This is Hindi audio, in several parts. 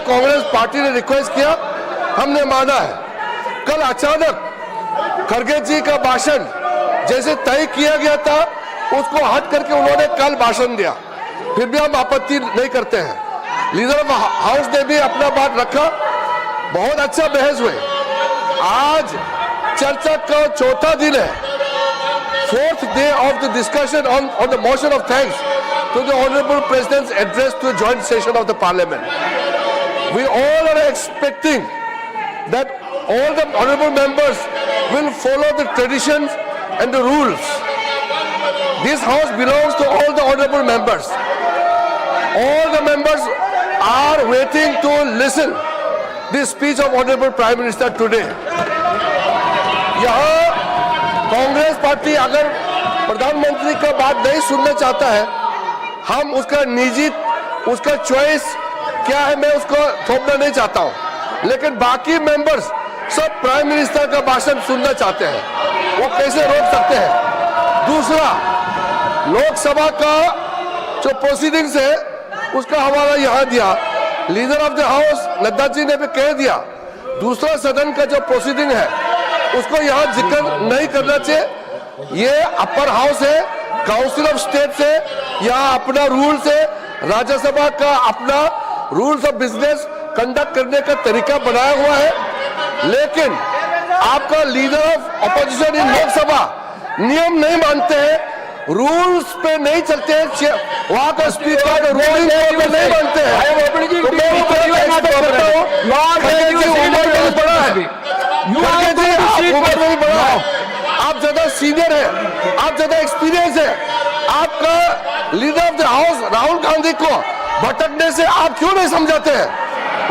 कांग्रेस पार्टी ने रिक्वेस्ट किया, हमने माना है। कल अचानक खड़गे जी का भाषण जैसे तय किया गया था उसको हट करके उन्होंने कल भाषण दिया, फिर भी हम आपत्ति नहीं करते हैं। लीडर ऑफ हाउस ने भी अपना बात रखा, बहुत अच्छा बहस हुए। आज चर्चा का चौथा दिन है, fourth day of the discussion on the motion of thanks to the Honorable President's address to the joint session of the Parliament. We all are expecting that all the honorable members will follow the traditions and the rules. This house belongs to all the honorable members. All the members are waiting to listen the speech of Honorable Prime Minister today. यहाँ कांग्रेस पार्टी अगर प्रधानमंत्री का बात नहीं सुनना चाहता है, हम उसका निजी, उसका चॉइस क्या है मैं उसको थोपना नहीं चाहता हूं, लेकिन बाकी मेंबर्स सब प्राइम मिनिस्टर का भाषण सुनना चाहते हैं, वो कैसे रोक सकते हैं। दूसरा, लोकसभा का जो प्रोसीडिंग्स है उसका हवाला यहाँ दिया, leader of the house Nadda ji ने भी कह दिया, दूसरा सदन का जो प्रोसीडिंग है उसको यहाँ जिक्र नहीं करना चाहिए। ये अपर हाउस है, काउंसिल ऑफ स्टेट से यहाँ अपना रूल्स है, राज्यसभा का अपना रूल्स ऑफ बिजनेस कंडक्ट करने का तरीका बनाया हुआ है, लेकिन आपका leader of opposition in Lok Sabha नियम नहीं मानते हैं, रूल्स पे नहीं चलते हैं, वहां का स्पीकर रूलिंग पे नहीं मानते हैं। तो मैं उम्र में बड़ा है, आप ज्यादा सीनियर है, आप ज्यादा एक्सपीरियंस है, आपका leader of the house Rahul Gandhi को भटकने से आप क्यों नहीं समझाते हैं?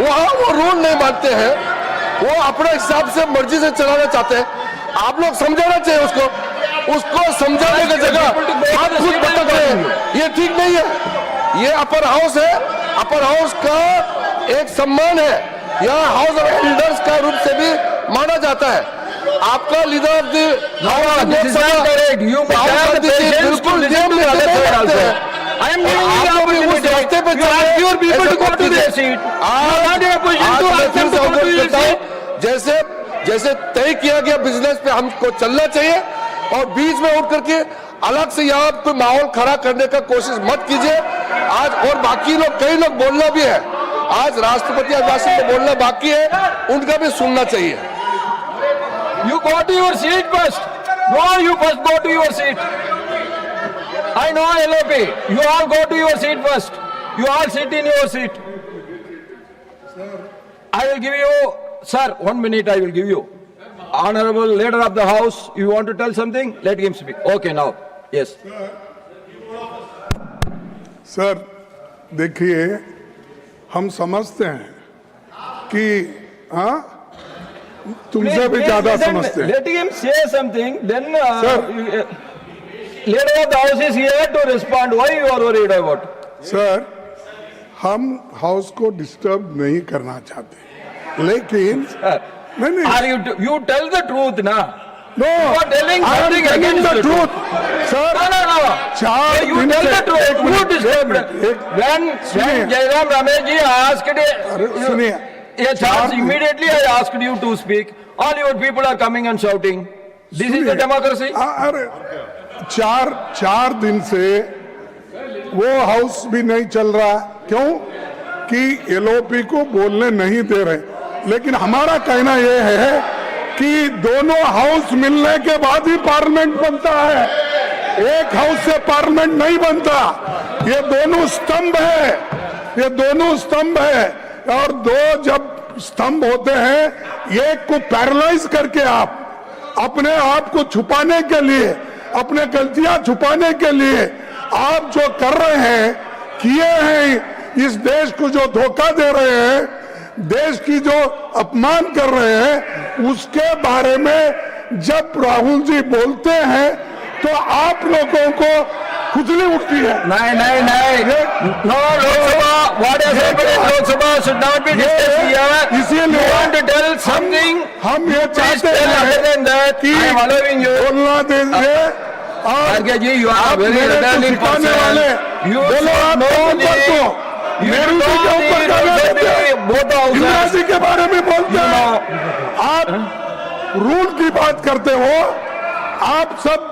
वहां वो रूल नहीं मानते हैं, वो अपने हिसाब से मर्जी से चलाना चाहते हैं, आप लोग समझाना चाहिए उसको समझाने की जगह आप खुद भटक रहे हैं, ये ठीक नहीं है। ये अपर हाउस है, अपर हाउस का एक सम्मान है, यहाँ हाउस ऑफ एल्डर्स का रूप से भी माना जाता है। आपका लीडर ऑफ द हाउस बिल्कुल नियम जैसे जैसे तय किया गया बिजनेस पे हमको चलना चाहिए, और बीच में उठ करके अलग से यहाँ कोई माहौल खड़ा करने का कोशिश मत कीजिए। आज और बाकी लोग, कई लोग बोलना भी है, आज राष्ट्रपति अभिभाषण में बोलना बाकी है, उनका भी सुनना चाहिए। You go to your seat first. No, you first go to your seat. I know LOP. You all go to your seat first. You all sit in your seat. I will give you, sir, 1 minute I will give you. Honorable leader of the house, you want to tell something? Let him speak. Okay, now. Yes. Sir देखिए, हम समझते हैं कि हाँ तुमसे भी ज्यादा समझते हैं। Let him say something. Then leader of the house is here to respond. Why you are worried about? Sir हम हाउस को डिस्टर्ब नहीं करना चाहते, लेकिन नहीं Are you tell the truth ना? No, you are telling I am something telling against the truth. Sir, No. चार You दिन tell से the truth. Who disturbed? When सुनिए। Jairam Ramesh ji asked, सुनिए, yes, immediately I asked you to speak. All your people are coming and shouting. This is the democracy. अरे चार दिन से वो हाउस भी नहीं चल रहा, क्यों कि एलओपी को बोलने नहीं दे रहे। लेकिन हमारा कहना यह है कि दोनों हाउस मिलने के बाद ही पार्लियामेंट बनता है, एक हाउस से पार्लियामेंट नहीं बनता। ये दोनों स्तंभ है, ये दोनों स्तंभ है, और दो जब स्तंभ होते हैं, एक को पैरालाइज करके आप अपने आप को छुपाने के लिए, अपने गलतियां छुपाने के लिए आप जो कर रहे हैं, किए हैं, इस देश को जो धोखा दे रहे हैं, देश की जो अपमान कर रहे हैं, उसके बारे में जब राहुल जी बोलते हैं तो आप लोगों को खुजली उठती है। नहीं। No, Lok Sabha, what has happened in Lok Sabha should not be discussed here. इसीलिए You want to tell something? हम ये चाहते हैं कि I am allowing you. बोलना दीजिए। खड़गे जी, you are आप very मेरे को returning सिखाने person. वाले You बोलो, आप know ऊपर को मेरी के ऊपर both the houses. Indira ji के बारे में बोलते You हैं, know, आप रूल की बात करते हो, आप सब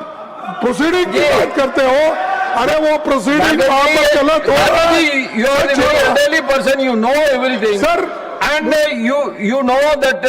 प्रोसीडिंग की जी। बात करते हो। अरे वो प्रोसीडिंग वहां पर गलत हो रहा है। you are the very elderly person, you know everything. Sir, And you know that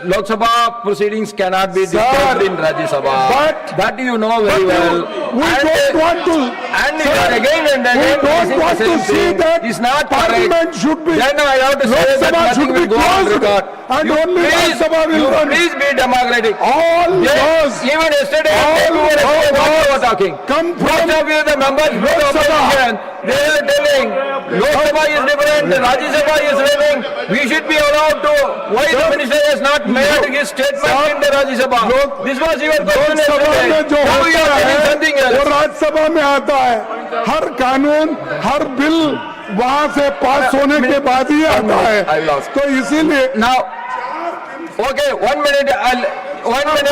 Lok Sabha proceedings cannot be disturbed in Rajya Sabha. but- that you know very well. we don't want to, And sir, again and we again, don't this want is the to same see thing. that It's not Parliament correct. should be, Then I have to say Lok that Sabha nothing should will be go on closed record. and You only Lok please, Sabha will you run. please be democratic. all laws Even yesterday, all we were talking. come Most from of you, the members of the Lok Sabha. opposition, they were telling Lok Sabha is different, Rajya Sabha is living. We should be allowed to. Why the minister has not made his statement in the Rajya Sabha? This was your question Lok Sabha में yesterday. जो Now you होता are telling है something वो else. राज्यसभा में आता है। हर कानून, हर बिल वहां से पास होने के बाद ही आता I है। lost. तो इसीलिए Now, okay, 1 minute. 1 minute.